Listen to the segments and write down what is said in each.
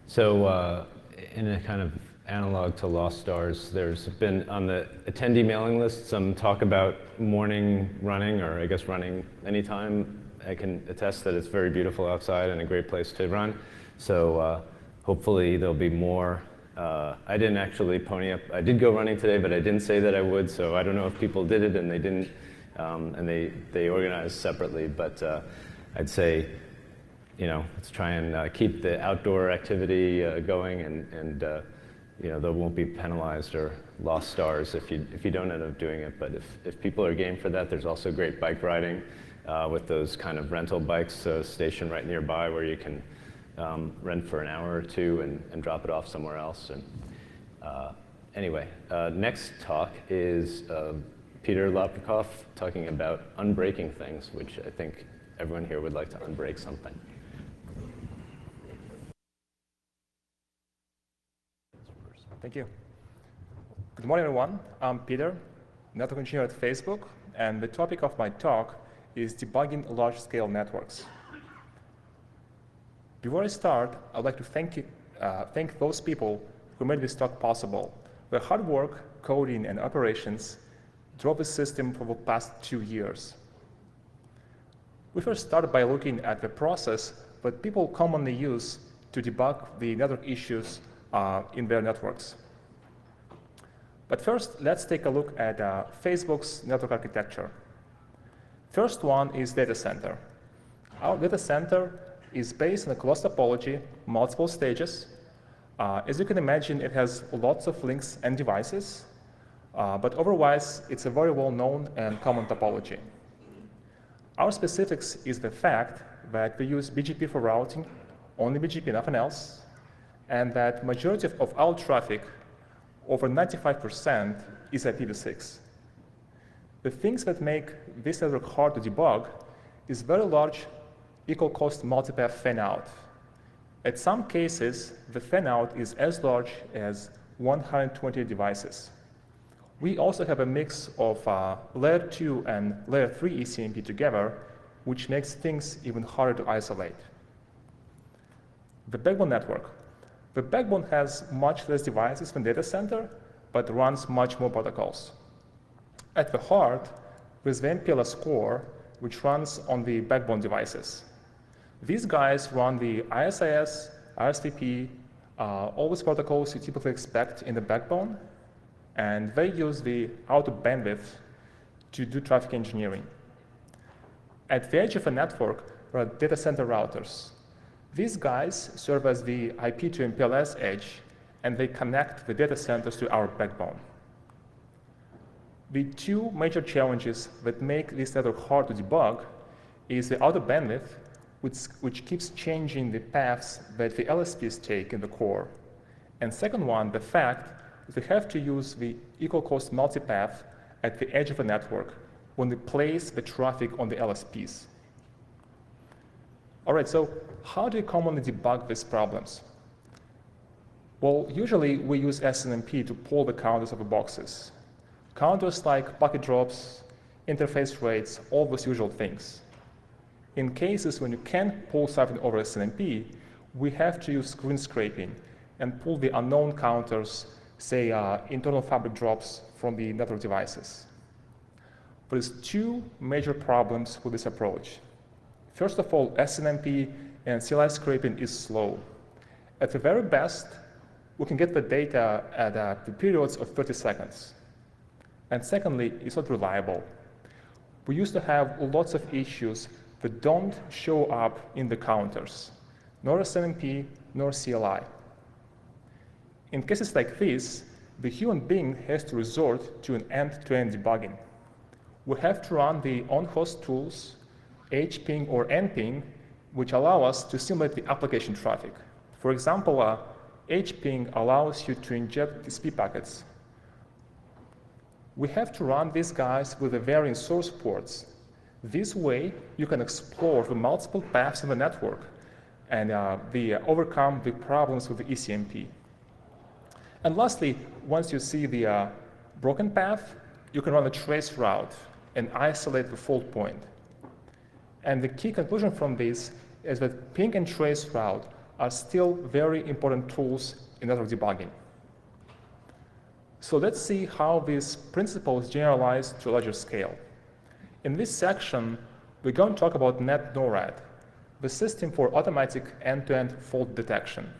So in a kind of analog to lost stars, there's been on the attendee mailing list some talk about morning running, or I guess running anytime. I can attest that it's very beautiful outside and a great place to run. So hopefully there'll be more. I didn't actually pony up. I did go running today, but I didn't say that I would, so I don't know if people did it and they didn't, and they organized separately. But I'd say, let's try and keep the outdoor activity going, and they won't be penalized or lost stars if you don't end up doing it. But if people are game for that, there's also great bike riding with those kind of rental bikes stationed right nearby where you can rent for an hour or two and drop it off somewhere else. And anyway, next talk is Peter Lapikoff talking about unbreaking things, which I think everyone here would like to unbreak something. Thank you. Good morning, everyone. I'm Peter, network engineer at Facebook, and the topic of my talk is debugging large-scale networks. Before I start, I'd like to thank those people who made this talk possible. Their hard work, coding, and operations drove the system for the past 2 years. We first started by looking at the process that people commonly use to debug the network issues in their networks. But first, let's take a look at Facebook's network architecture. First one is data center. Our data center is based on a closed topology, multiple stages. As you can imagine, it has lots of links and devices, but otherwise, it's a very well-known and common topology. Our specifics is the fact that we use BGP for routing, only BGP, nothing else, and that majority of our traffic, over 95%, is IPv6. The things that make this network hard to debug is very large equal cost multipath fan-out. At some cases, the fan-out is as large as 120 devices. We also have a mix of layer 2 and layer 3 ECMP together, which makes things even harder to isolate. The backbone network. The backbone has much less devices than data center, but runs much more protocols. At the heart, there's the MPLS core, which runs on the backbone devices. These guys run the ISIS, RSVP, all these protocols you typically expect in the backbone, and they use the out of bandwidth to do traffic engineering. At the edge of a network, there are data center routers. These guys serve as the IP to MPLS edge, and they connect the data centers to our backbone. The two major challenges that make this network hard to debug is the out of bandwidth, which keeps changing the paths that the LSPs take in the core. And second one, the fact that we have to use the equal cost multipath at the edge of a network when we place the traffic on the LSPs. All right, so how do you commonly debug these problems? Well, usually we use SNMP to pull the counters of the boxes. Counters like packet drops, interface rates, all those usual things. In cases when you can't pull something over SNMP, we have to use screen scraping and pull the unknown counters, say internal fabric drops from the network devices. There's two major problems with this approach. First of all, SNMP and CLI scraping is slow. At the very best, we can get the data at the periods of 30 seconds. And secondly, it's not reliable. We used to have lots of issues that don't show up in the counters, nor SNMP, nor CLI. In cases like this, the human being has to resort to an end-to-end debugging. We have to run the on-host tools, hping or nping, which allow us to simulate the application traffic. For example, hping allows you to inject TCP packets. We have to run these guys with the varying source ports. This way, you can explore the multiple paths in the network and overcome the problems with the ECMP. And lastly, once you see the broken path, you can run a trace route and isolate the fault point. And the key conclusion from this is that ping and trace route are still very important tools in network debugging. So let's see how these principles generalize to a larger scale. In this section, we're going to talk about NANOG, the system for automatic end-to-end fault detection.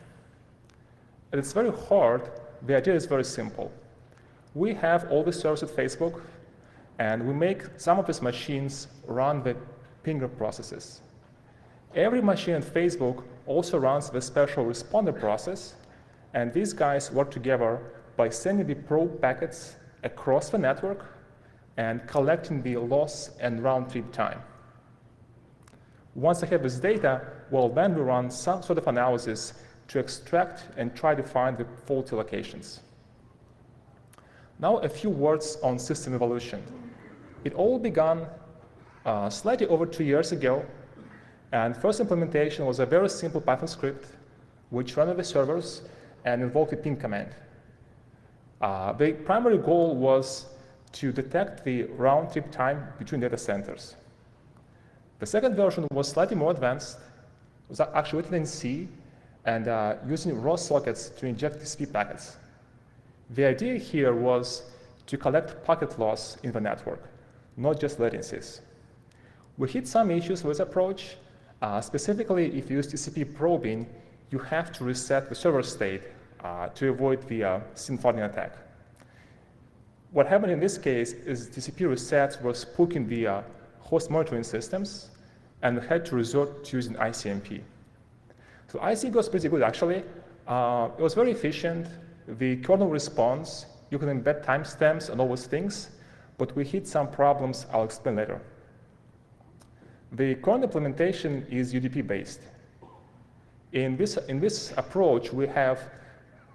At its very heart, the idea is very simple. We have all the servers at Facebook, and we make some of these machines run the pinger processes. Every machine at Facebook also runs the special responder process, and these guys work together by sending the probe packets across the network and collecting the loss and round-trip time. Once I have this data, well, then we run some sort of analysis to extract and try to find the faulty locations. Now, a few words on system evolution. It all began slightly over 2 years ago, and first implementation was a very simple Python script which ran on the servers and invoked the ping command. The primary goal was to detect the round-trip time between data centers. The second version was slightly more advanced. It was actually written in C and using raw sockets to inject TCP packets. The idea here was to collect packet loss in the network, not just latencies. We hit some issues with this approach. Specifically, if you use TCP probing, you have to reset the server state to avoid the SYN flooding attack. What happened in this case is TCP resets were spooking the host monitoring systems, and we had to resort to using ICMP. So ICMP was pretty good, actually. It was very efficient. The kernel response, you can embed timestamps and all those things, but we hit some problems I'll explain later. The current implementation is UDP-based. In this approach, we have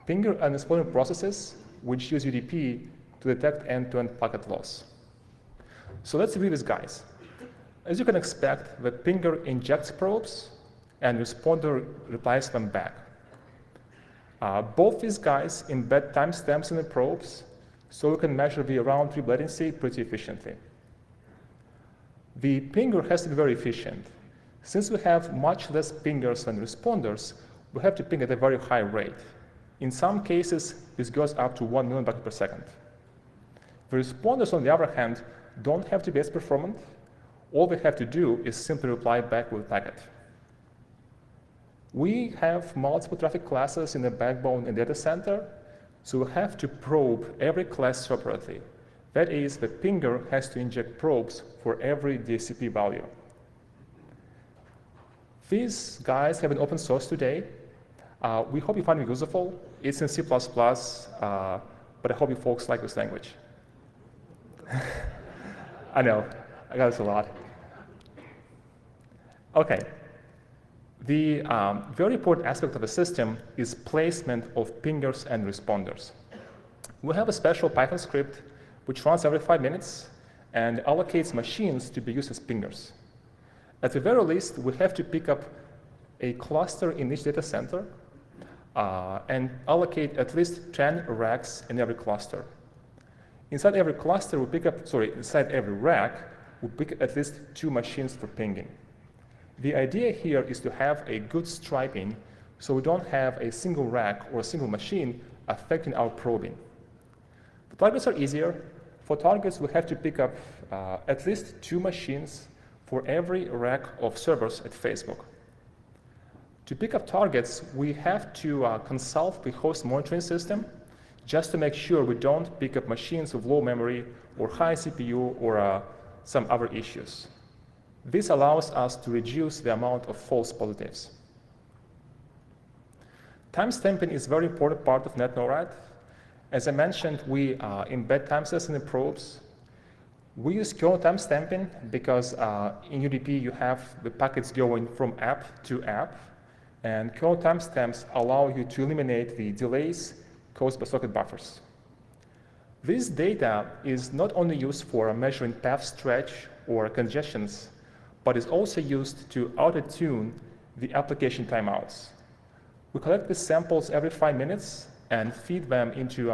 pinger and responder processes which use UDP to detect end-to-end packet loss. So let's review these guys. As you can expect, the pinger injects probes and responder replies them back. Both these guys embed timestamps in the probes, so we can measure the round-trip latency pretty efficiently. The pinger has to be very efficient. Since we have much less pingers than responders, we have to ping at a very high rate. In some cases, this goes up to 1 million packets per second. The responders, on the other hand, don't have to be as performant. All they have to do is simply reply back with a packet. We have multiple traffic classes in the backbone and data center, so we have to probe every class separately. That is, the pinger has to inject probes for every DHCP value. These guys have an open source today. We hope you find it useful. It's in C++, but I hope you folks like this language. I know, I got this a lot. Okay. The very important aspect of the system is placement of pingers and responders. We have a special Python script which runs every 5 minutes and allocates machines to be used as pingers. At the very least, we have to pick up a cluster in each data center and allocate at least 10 racks in every cluster. Inside every cluster, inside every rack, we pick at least 2 machines for pinging. The idea here is to have a good striping so we don't have a single rack or a single machine affecting our probing. The targets are easier. For targets, we have to pick up at least 2 machines for every rack of servers at Facebook. To pick up targets, we have to consult the host monitoring system just to make sure we don't pick up machines with low memory or high CPU or some other issues. This allows us to reduce the amount of false positives. Timestamping is a very important part of NetNoRAD. As I mentioned, we embed timestamps in the probes. We use kernel timestamping because in UDP you have the packets going from app to app, and kernel timestamps allow you to eliminate the delays caused by socket buffers. This data is not only used for measuring path stretch or congestions, but is also used to auto-tune the application timeouts. We collect the samples every 5 minutes and feed them into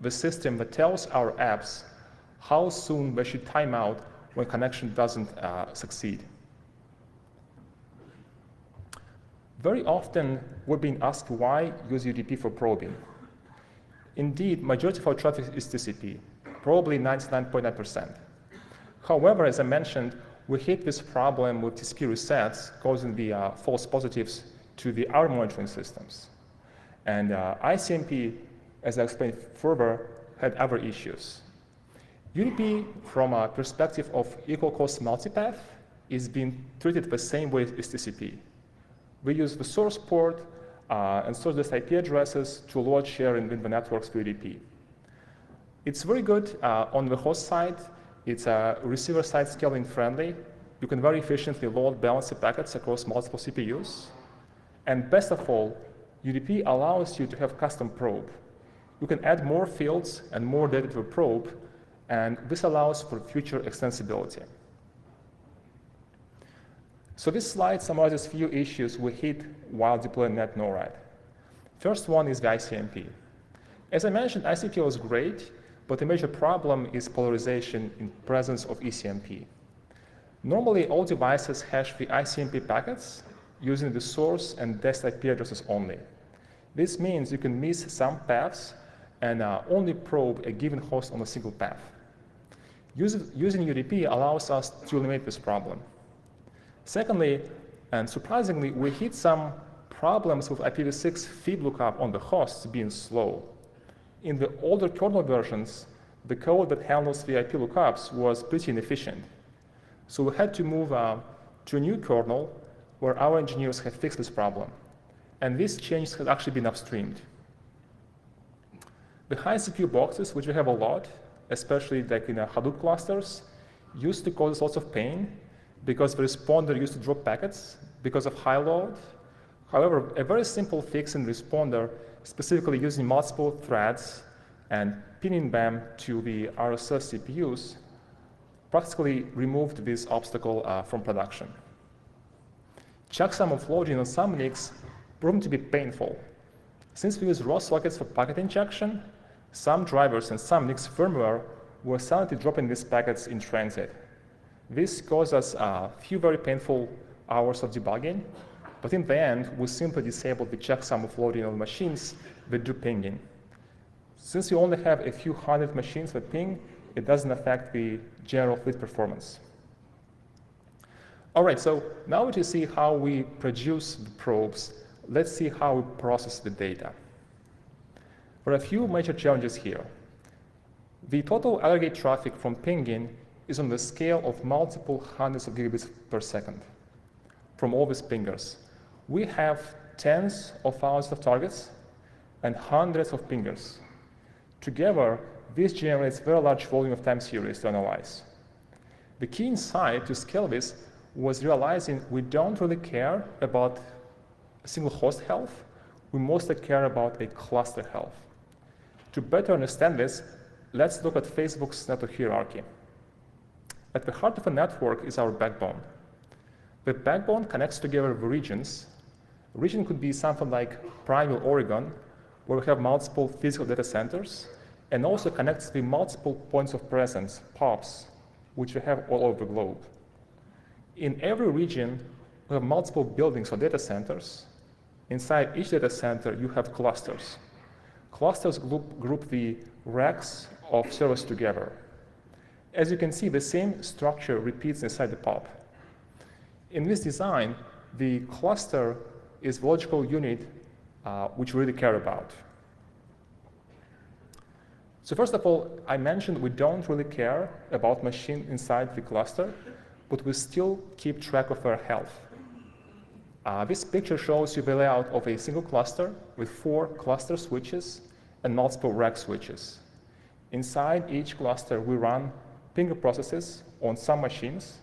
the system that tells our apps how soon they should time out when connection doesn't succeed. Very often, we're being asked why use UDP for probing. Indeed, majority of our traffic is TCP, probably 99.9%. However, as I mentioned, we hit this problem with TCP resets, causing the false positives to the other monitoring systems. And ICMP, as I explained further, had other issues. UDP, from a perspective of equal cost multipath, is being treated the same way as TCP. We use the source port and source list IP addresses to load share in the networks for UDP. It's very good on the host side. It's receiver side scaling friendly. You can very efficiently load balanced packets across multiple CPUs. And best of all, UDP allows you to have custom probe. You can add more fields and more data to a probe, and this allows for future extensibility. So this slide summarizes a few issues we hit while deploying NetNorad. First one is the ICMP. As I mentioned, ICMP was great, but the major problem is polarization in presence of ECMP. Normally, all devices hash the ICMP packets using the source and dest IP addresses only. This means you can miss some paths and only probe a given host on a single path. Using UDP allows us to eliminate this problem. Secondly, and surprisingly, we hit some problems with IPv6 fib lookup on the hosts being slow. In the older kernel versions, the code that handles the IP lookups was pretty inefficient. So we had to move to a new kernel where our engineers had fixed this problem. And this change has actually been upstreamed. The high CPU boxes, which we have a lot, especially like in Hadoop clusters, used to cause lots of pain because the responder used to drop packets because of high load. However, a very simple fix in responder, specifically using multiple threads and pinning them to the RSS CPUs, practically removed this obstacle from production. Checksum offloading on some NICs proved to be painful. Since we use raw sockets for packet injection, some drivers and some NICs firmware were silently dropping these packets in transit. This caused us a few very painful hours of debugging, but in the end, we simply disabled the checksum offloading on machines that do pinging. Since we only have a few hundred machines that ping, it doesn't affect the general fleet performance. All right, so now to see how we produce the probes, let's see how we process the data. There are a few major challenges here. The total aggregate traffic from pinging is on the scale of multiple hundreds of gigabits per second from all these pingers. We have tens of thousands of targets and hundreds of pingers. Together, this generates very large volume of time series to analyze. The key insight to scale this was realizing we don't really care about a single host health, we mostly care about a cluster health. To better understand this, let's look at Facebook's network hierarchy. At the heart of a network is our backbone. The backbone connects together the regions. A region could be something like Primeval Oregon, where we have multiple physical data centers, and also connects the multiple points of presence, POPs, which we have all over the globe. In every region, we have multiple buildings or data centers. Inside each data center, you have clusters. Clusters group the racks of servers together. As you can see, the same structure repeats inside the POP. In this design, the cluster is the logical unit which we really care about. So first of all, I mentioned we don't really care about machine inside the cluster, but we still keep track of their health. This picture shows you the layout of a single cluster with 4 cluster switches and multiple rack switches. Inside each cluster, we run pinger processes on some machines,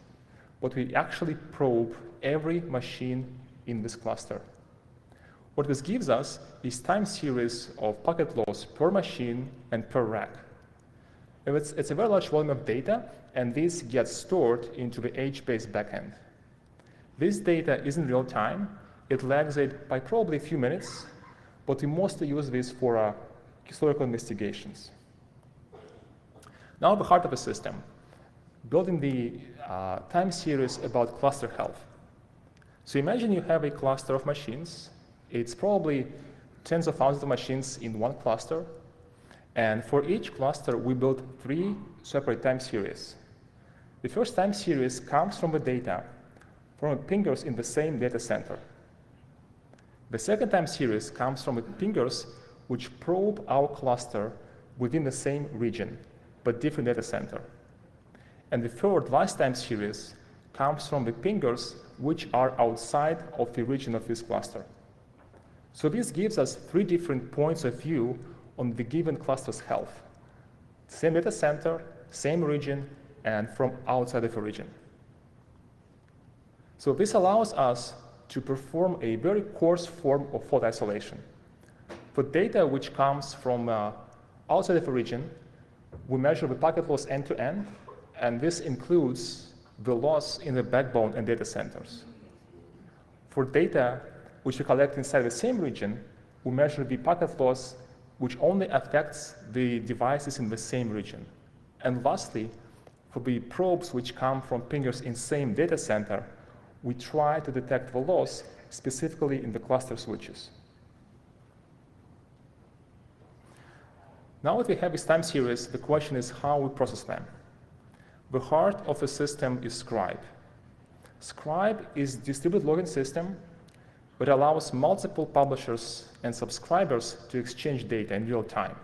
but we actually probe every machine in this cluster. What this gives us is time series of packet loss per machine and per rack. It's a very large volume of data, and this gets stored into the H-based backend. This data isn't real time. It lags it by probably a few minutes, but we mostly use this for historical investigations. Now the heart of the system, building the time series about cluster health. So imagine you have a cluster of machines. It's probably tens of thousands of machines in one cluster. And for each cluster, we built 3 separate time series. The first time series comes from the data from pingers in the same data center. The second time series comes from the pingers which probe our cluster within the same region, but different data center. And the third last time series comes from the pingers which are outside of the region of this cluster. So this gives us 3 different points of view on the given cluster's health. Same data center, same region, and from outside of a region. So this allows us to perform a very coarse form of fault isolation. For data which comes from outside of a region, we measure the packet loss end to end, and this includes the loss in the backbone and data centers. For data which we collect inside the same region, we measure the packet loss which only affects the devices in the same region. And lastly, for the probes which come from pingers in same data center, we try to detect the loss specifically in the cluster switches. Now that we have this time series, the question is how we process them. The heart of the system is Scribe. Scribe is a distributed logging system that allows multiple publishers and subscribers to exchange data in real time.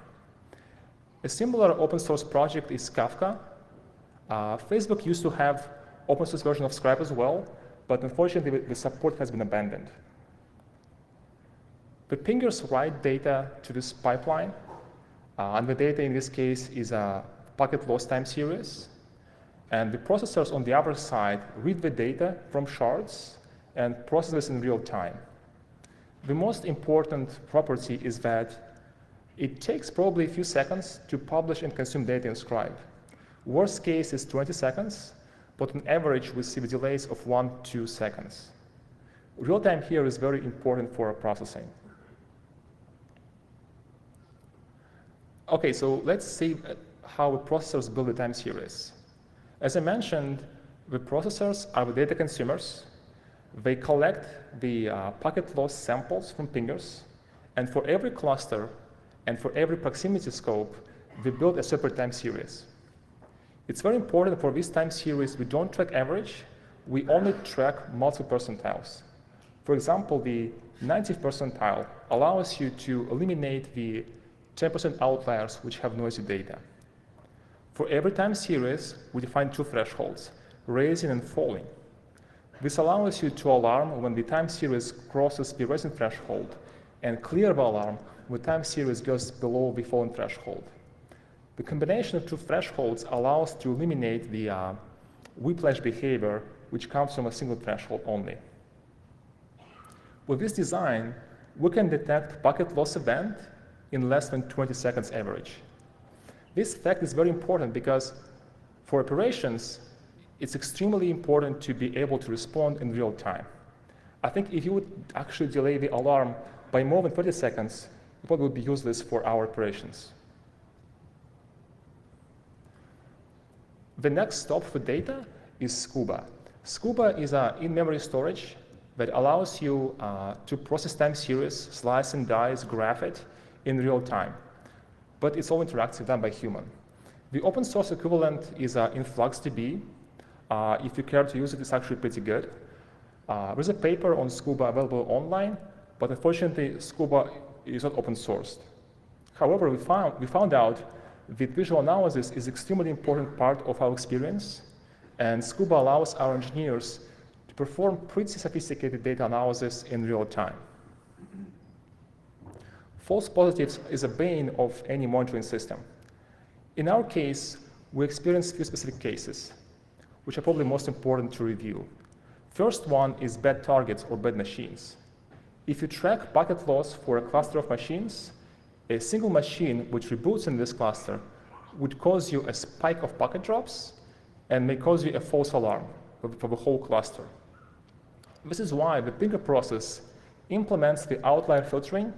A similar open source project is Kafka. Facebook used to have open source version of Scribe as well, but unfortunately the support has been abandoned. The pingers write data to this pipeline, and the data in this case is a packet loss time series. And the processors on the other side read the data from shards and process this in real time. The most important property is that it takes probably a few seconds to publish and consume data in Scribe. Worst case is 20 seconds, but on average we see the delays of 1-2 seconds. Real time here is very important for processing. Okay, so let's see how the processors build the time series. As I mentioned, the processors are the data consumers. They collect the packet loss samples from pingers, and for every cluster and for every proximity scope, they build a separate time series. It's very important for this time series, we don't track average, we only track multiple percentiles. For example, the 90th percentile allows you to eliminate the 10% outliers which have noisy data. For every time series, we define 2 thresholds, raising and falling. This allows you to alarm when the time series crosses the raising threshold and clear the alarm when the time series goes below the falling threshold. The combination of 2 thresholds allows to eliminate the whiplash behavior which comes from a single threshold only. With this design, we can detect packet loss event in less than 20 seconds average. This fact is very important because for operations, it's extremely important to be able to respond in real time. I think if you would actually delay the alarm by more than 30 seconds, it probably would be useless for our operations. The next stop for data is Scuba. Scuba is an in-memory storage that allows you to process time series, slice and dice, graph it in real time. But it's all interactive, done by human. The open source equivalent is InfluxDB. If you care to use it, it's actually pretty good. There's a paper on Scuba available online, but unfortunately, Scuba is not open sourced. However, we found out that visual analysis is an extremely important part of our experience, and Scuba allows our engineers to perform pretty sophisticated data analysis in real time. False positives is a bane of any monitoring system. In our case, we experienced a few specific cases, which are probably most important to review. First one is bad targets or bad machines. If you track packet loss for a cluster of machines, a single machine which reboots in this cluster would cause you a spike of packet drops and may cause you a false alarm for the whole cluster. This is why the pinger process implements the outlier filtering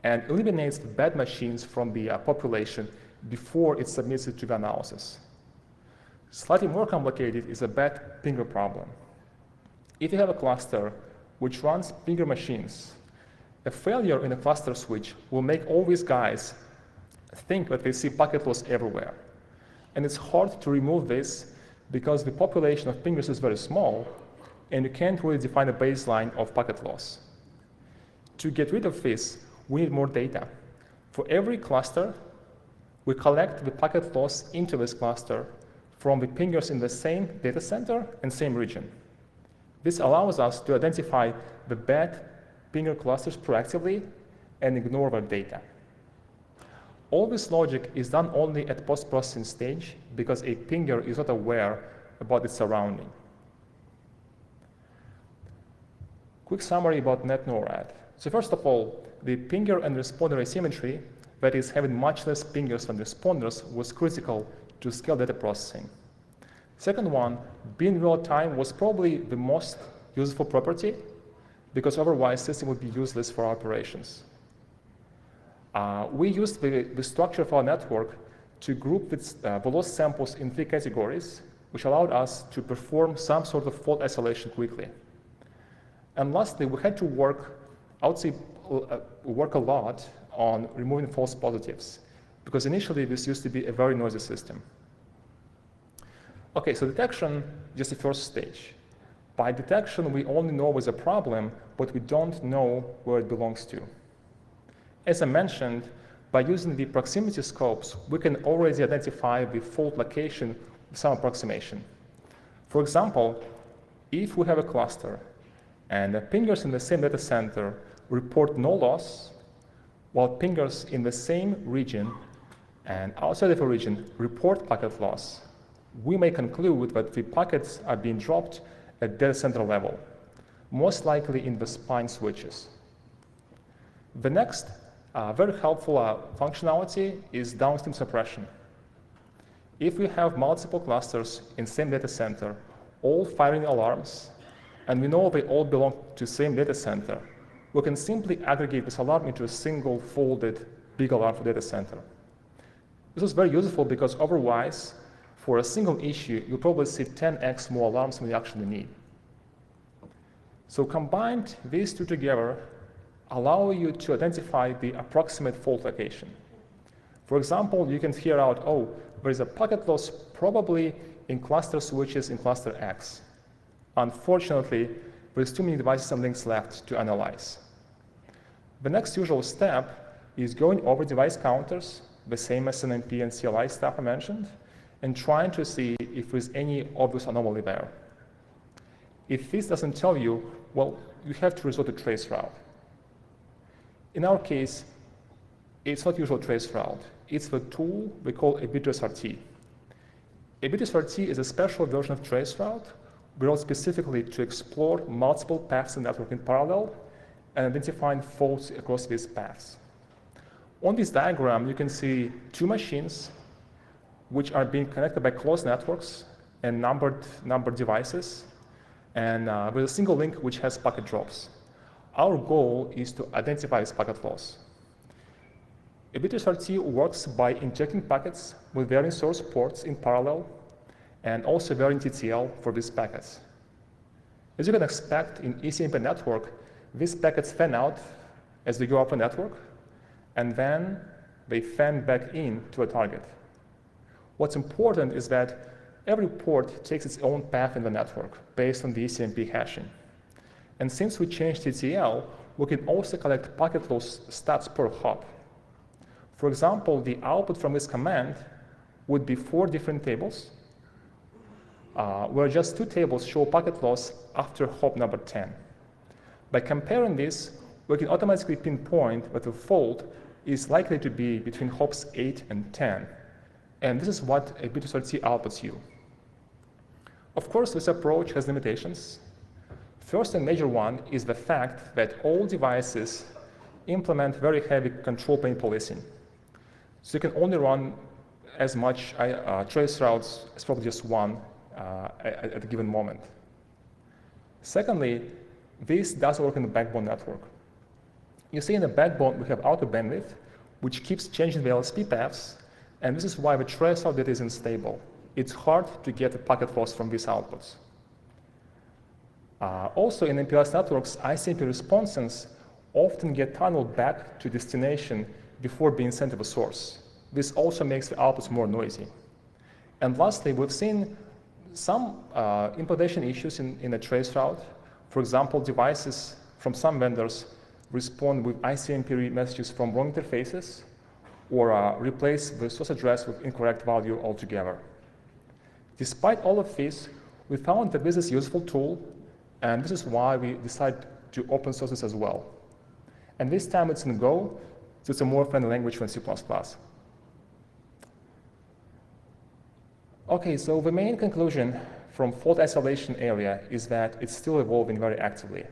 and eliminates the bad machines from the population before it submits it to the analysis. Slightly more complicated is a bad pinger problem. If you have a cluster which runs bigger machines, a failure in a cluster switch will make all these guys think that they see packet loss everywhere. And it's hard to remove this because the population of pingers is very small, and you can't really define a baseline of packet loss. To get rid of this, we need more data. For every cluster, we collect the packet loss into this cluster from the pingers in the same data center and same region. This allows us to identify the bad pinger clusters proactively and ignore their data. All this logic is done only at post-processing stage because a pinger is not aware about its surrounding. Quick summary about NetNORAD. So first of all, the pinger and responder asymmetry, that is having much less pingers than responders, was critical to scale data processing. Second one, being real time was probably the most useful property because otherwise the system would be useless for our operations. We used the structure of our network to group the loss samples in 3 categories, which allowed us to perform some sort of fault isolation quickly. And lastly, we had to work, I would say, work a lot on removing false positives, because initially this used to be a very noisy system. Okay, so detection, just the first stage. By detection, we only know there's a problem, but we don't know where it belongs to. As I mentioned, by using the proximity scopes, we can already identify the fault location with some approximation. For example, if we have a cluster and the pingers in the same data center report no loss, while pingers in the same region and outside of a region report packet loss, we may conclude that the packets are being dropped at data center level, most likely in the spine switches. The next very helpful functionality is downstream suppression. If we have multiple clusters in same data center, all firing alarms, and we know they all belong to the same data center, we can simply aggregate this alarm into a single folded big alarm for data center. This is very useful because otherwise, for a single issue, you'll probably see 10x more alarms than you actually need. So combined, these two together allow you to identify the approximate fault location. For example, you can figure out, oh, there's a packet loss probably in cluster switches in cluster X. Unfortunately, there's too many devices and links left to analyze. The next usual step is going over device counters, the same as NMP and CLI stuff I mentioned, and trying to see if there's any obvious anomaly there. If this doesn't tell you, well, you have to resort to traceroute. In our case, it's not usual traceroute. It's the tool we call ABTSRT. ABTSRT is a special version of traceroute built specifically to explore multiple paths in the network in parallel and identifying faults across these paths. On this diagram, you can see 2 machines which are being connected by closed networks and numbered devices, and with a single link which has packet drops. Our goal is to identify this packet loss. ABTSRT works by injecting packets with varying source ports in parallel and also varying TTL for these packets. As you can expect in ECMP network, these packets fan out as they go up a network, and then they fan back in to a target. What's important is that every port takes its own path in the network based on the ECMP hashing. And since we changed TTL, we can also collect packet loss stats per hop. For example, the output from this command would be 4 different tables, where just 2 tables show packet loss after hop number 10. By comparing this, we can automatically pinpoint that the fault is likely to be between hops 8 and 10. And this is what ABTSRT outputs you. Of course, this approach has limitations. First and major one is the fact that all devices implement very heavy control plane policing. So you can only run as much trace routes as probably just one at a given moment. Secondly, this doesn't work in the backbone network. You see in the backbone, we have auto bandwidth, which keeps changing the LSP paths, and this is why the trace route data is unstable. It's hard to get a packet loss from these outputs. Also, in MPLS networks, ICMP responses often get tunneled back to destination before being sent to the source. This also makes the outputs more noisy. And lastly, we've seen some implementation issues in a trace route. For example, devices from some vendors respond with ICMP messages from wrong interfaces, or replace the source address with incorrect value altogether. Despite all of this, we found that this is a useful tool, and this is why we decided to open source this as well. And this time it's in Go, so it's a more friendly language than C++. Okay, so the main conclusion from fault isolation area is that it's still evolving very actively.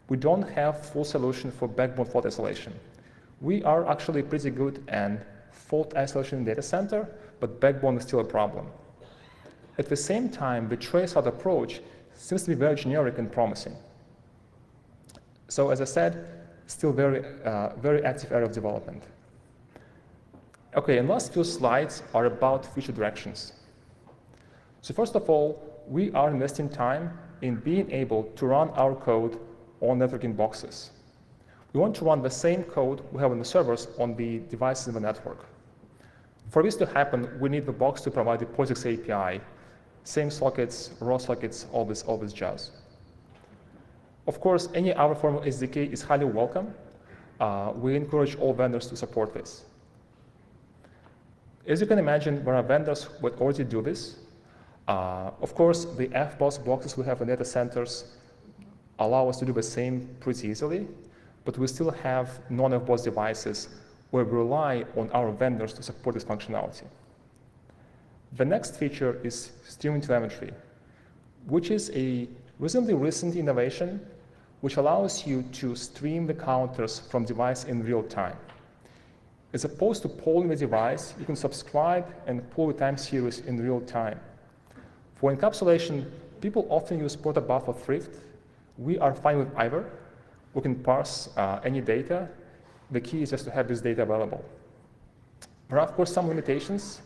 We don't have full solution for backbone fault isolation. We are actually pretty good at fault isolation in data center, but backbone is still a problem. At the same time, the trace-out approach seems to be very generic and promising. So as I said, still very active area of development. Okay, and last few slides are about future directions. So first of all, we are investing time in being able to run our code on networking boxes. We want to run the same code we have on the servers on the devices in the network. For this to happen, we need the box to provide the POSIX API, same sockets, raw sockets, all this jazz. Of course, any other form of SDK is highly welcome. We encourage all vendors to support this. As you can imagine, there are vendors who already do this. Of course, the FBOSS boxes we have in data centers allow us to do the same pretty easily, but we still have non-FBOSS devices where we rely on our vendors to support this functionality. The next feature is streaming telemetry, which is a reasonably recent innovation which allows you to stream the counters from device in real time. As opposed to polling the device, you can subscribe and pull the time series in real time. For encapsulation, people often use protobuf or thrift. We are fine with either. We can parse any data. The key is just to have this data available. There are, of course, some limitations,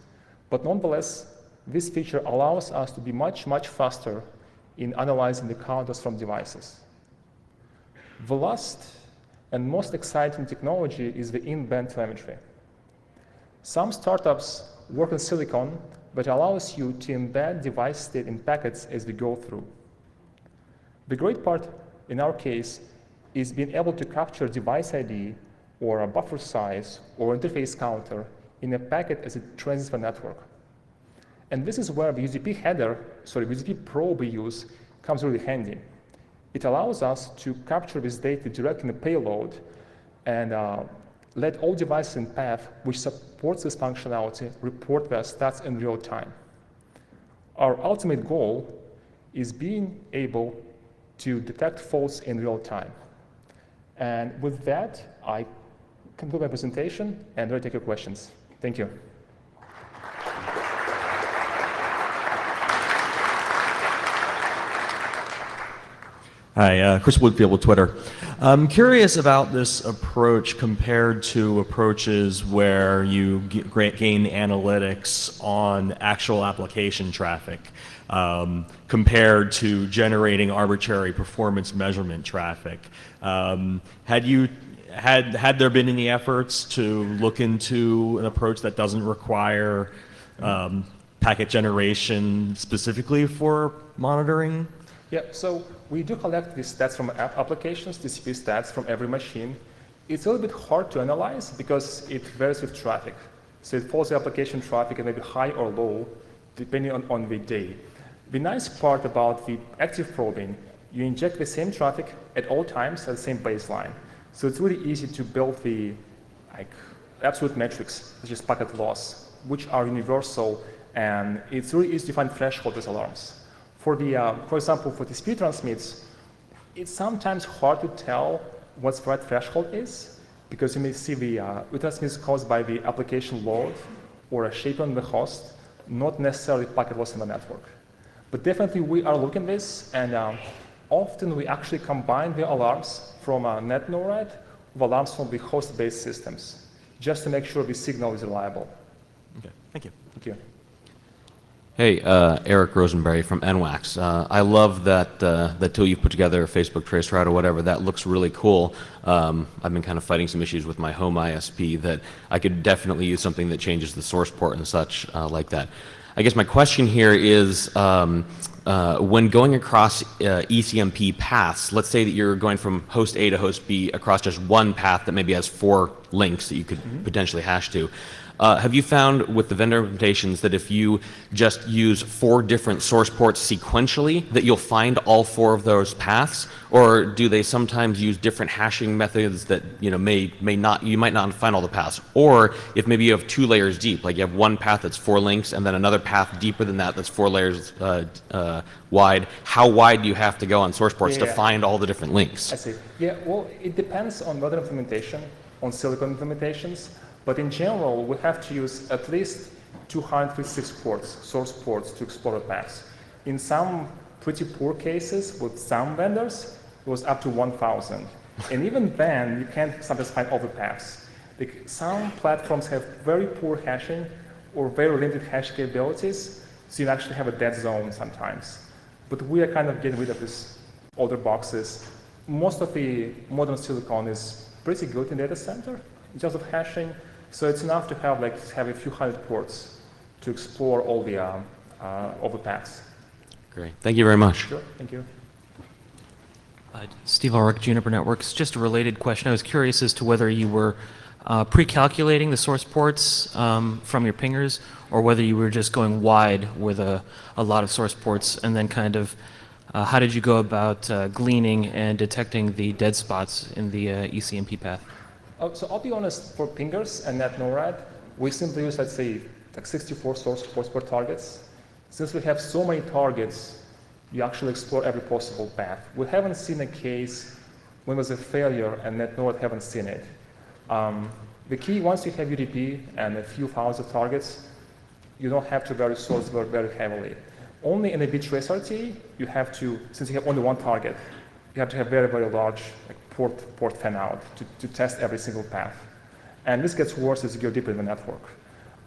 but nonetheless, this feature allows us to be much, much faster in analyzing the counters from devices. The last and most exciting technology is the in-band telemetry. Some startups work on silicon that allows you to embed device state in packets as we go through. The great part, in our case, is being able to capture device ID or a buffer size or interface counter in a packet as it transits the network. And this is where the UDP probe we use comes really handy. It allows us to capture this data directly in the payload and let all devices in path which supports this functionality report their stats in real time. Our ultimate goal is being able to detect faults in real time. And with that, I conclude my presentation and ready to take your questions. Thank you. Hi, Chris Woodfield with Twitter. I'm curious about this approach compared to approaches where you gain analytics on actual application traffic, compared to generating arbitrary performance measurement traffic. Had there been any efforts to look into an approach that doesn't require packet generation specifically for monitoring? Yeah, so we do collect these stats from app applications, TCP stats from every machine. It's a little bit hard to analyze because it varies with traffic. So it follows the application traffic and maybe high or low, depending on the day. The nice part about the active probing, you inject the same traffic at all times at the same baseline. So it's really easy to build the absolute metrics, such as packet loss, which are universal, and it's really easy to find threshold with alarms. For example, for TCP transmits, it's sometimes hard to tell what the right threshold is, because you may see the transmits caused by the application load or a shape on the host, not necessarily packet loss in the network. But definitely we are looking at this, and often we actually combine the alarms from NetNorad with alarms from the host-based systems, just to make sure the signal is reliable. Okay, thank you. Thank you. Hey, Eric Rosenberry from NWAX. I love that tool you put together, Facebook Traceroute or whatever. That looks really cool. I've been kind of fighting some issues with my home ISP that I could definitely use something that changes the source port and such like that. I guess my question here is, when going across ECMP paths, let's say that you're going from host A to host B across just one path that maybe has 4 links that you could potentially hash to. Have you found with the vendor implementations that if you just use 4 different source ports sequentially, that you'll find all 4 of those paths? Or do they sometimes use different hashing methods that you might not find all the paths? Or if maybe you have 2 layers deep, like you have one path that's 4 links and then another path deeper than that that's 4 layers wide, how wide do you have to go on source ports to find all the different links? I see. Yeah, well, it depends on whether implementation, on silicon implementations. But in general, we have to use at least 256 ports, source ports, to explore the paths. In some pretty poor cases with some vendors, it was up to 1,000. And even then, you can't sometimes find all the paths. Some platforms have very poor hashing or very limited hash capabilities, so you actually have a dead zone sometimes. But we are kind of getting rid of these older boxes. Most of the modern silicon is pretty good in data center in terms of hashing. So it's enough to have a few hundred ports to explore all the paths. Great. Thank you very much. Sure. Thank you. Steve Ulrich, Juniper Networks. Just a related question. I was curious as to whether you were pre-calculating the source ports from your pingers, or whether you were just going wide with a lot of source ports, and then kind of how did you go about gleaning and detecting the dead spots in the ECMP path? So I'll be honest, for pingers and NetNorad, we simply use, let's say, 64 source ports per targets. Since we have so many targets, you actually explore every possible path. We haven't seen a case when there's a failure and NetNorad haven't seen it. The key, once you have UDP and a few thousand targets, you don't have to vary source very heavily. Only in a bit trace RT, you have to, since you have only one target, you have to have very, very large port fan out to test every single path. And this gets worse as you go deeper in the network.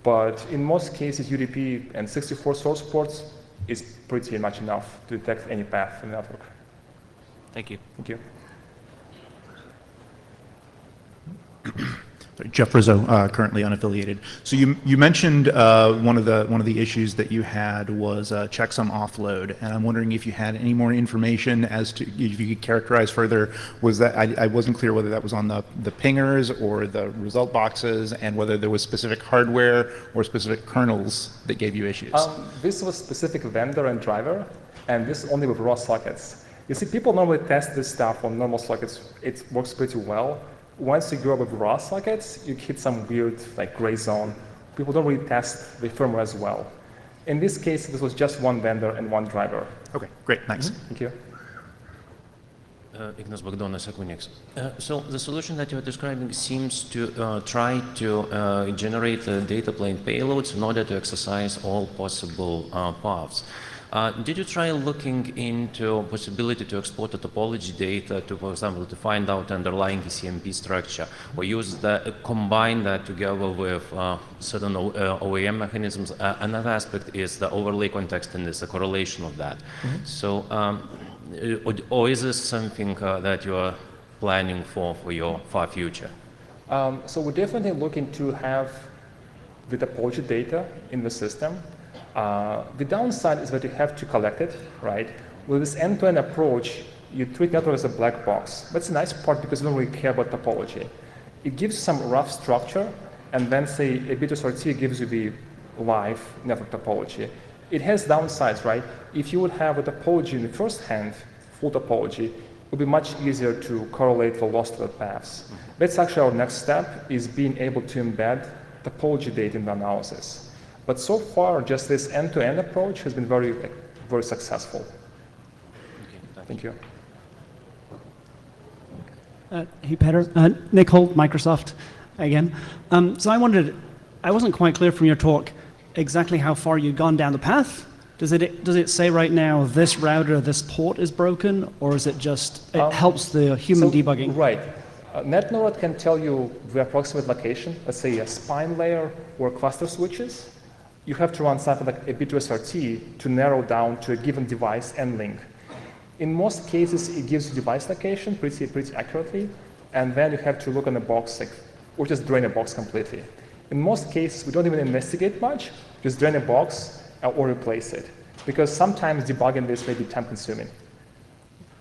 But in most cases, UDP and 64 source ports is pretty much enough to detect any path in the network. Thank you. Thank you. Jeff Rizzo, currently unaffiliated. So you mentioned one of the issues that you had was checksum offload, and I'm wondering if you had any more information as to if you could characterize further. Was that I wasn't clear whether that was on the pingers or the result boxes, and whether there was specific hardware or specific kernels that gave you issues. This was specific vendor and driver, and this only with raw sockets. You see, people normally test this stuff on normal sockets. It works pretty well. Once you go with raw sockets, you hit some weird gray zone. People don't really test the firmware as well. In this case, this was just one vendor and one driver. Okay, great, thanks. Thank you. Ignas Bogdanas, Equinix. So the solution that you're describing seems to try to generate data plane payloads in order to exercise all possible paths. Did you try looking into possibility to export the topology data to, for example, to find out underlying ECMP structure, or combine that together with certain OEM mechanisms? Another aspect is the overlay context and the correlation of that. So, or is this something that you are planning for your far future? So we're definitely looking to have the topology data in the system. The downside is that you have to collect it, right? With this end-to-end approach, you treat network as a black box. That's a nice part because you don't really care about topology. It gives some rough structure, and then say a bit of RT gives you the live network topology. It has downsides, right? If you would have a topology in the first hand, full topology, it would be much easier to correlate the loss to the paths. That's actually our next step, is being able to embed topology data in the analysis. But so far, just this end-to-end approach has been very, very successful. Okay, thank you. Hey, Peter. Nick Holt, Microsoft, again. So I wasn't quite clear from your talk exactly how far you'd gone down the path. Does it say right now this router, this port is broken, or is it just, it helps the human debugging? Right. NetNorad can tell you the approximate location, let's say a spine layer or cluster switches. you have to run something like a B2SRT to narrow down to a given device and link. In most cases, it gives you device location pretty accurately, and then you have to look on the box, like, or just drain a box completely. In most cases, we don't even investigate much, just drain a box or replace it, because sometimes debugging this may be time-consuming.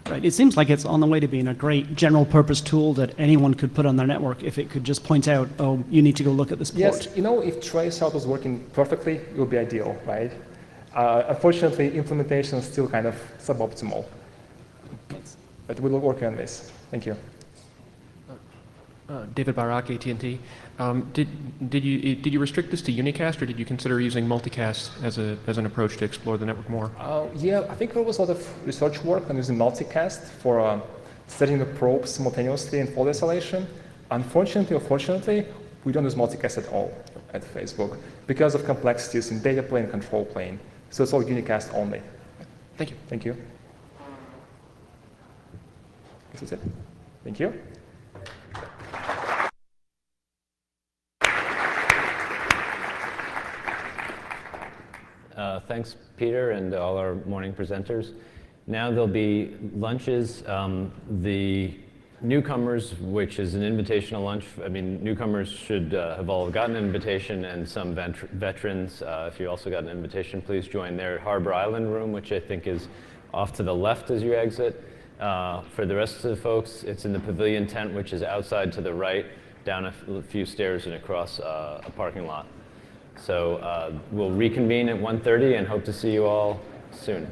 Right. It seems like it's on the way to being a great general-purpose tool that anyone could put on their network if it could just point out, oh, you need to go look at this port. Yes, you know, if traceroute was working perfectly, it would be ideal, right? Unfortunately, implementation is still kind of suboptimal. But we'll work on this. Thank you. David Barak, AT&T. Did you restrict this to unicast, or did you consider using multicast as an approach to explore the network more? Yeah, I think there was a lot of research work on using multicast for setting the probes simultaneously in fault isolation. Unfortunately or fortunately, we don't use multicast at all at Facebook because of complexities in data plane and control plane. So it's all unicast only. Thank you. Thank you. This is it. Thank you. Thanks, Peter, and all our morning presenters. Now there'll be lunches. The newcomers, which is an invitational lunch, I mean, newcomers should have all gotten an invitation, and some veterans, if you also got an invitation, please join their Harbor Island room, which I think is off to the left as you exit. For the rest of the folks, it's in the pavilion tent, which is outside to the right, down a few stairs and across a parking lot. So we'll reconvene at 1:30 and hope to see you all soon.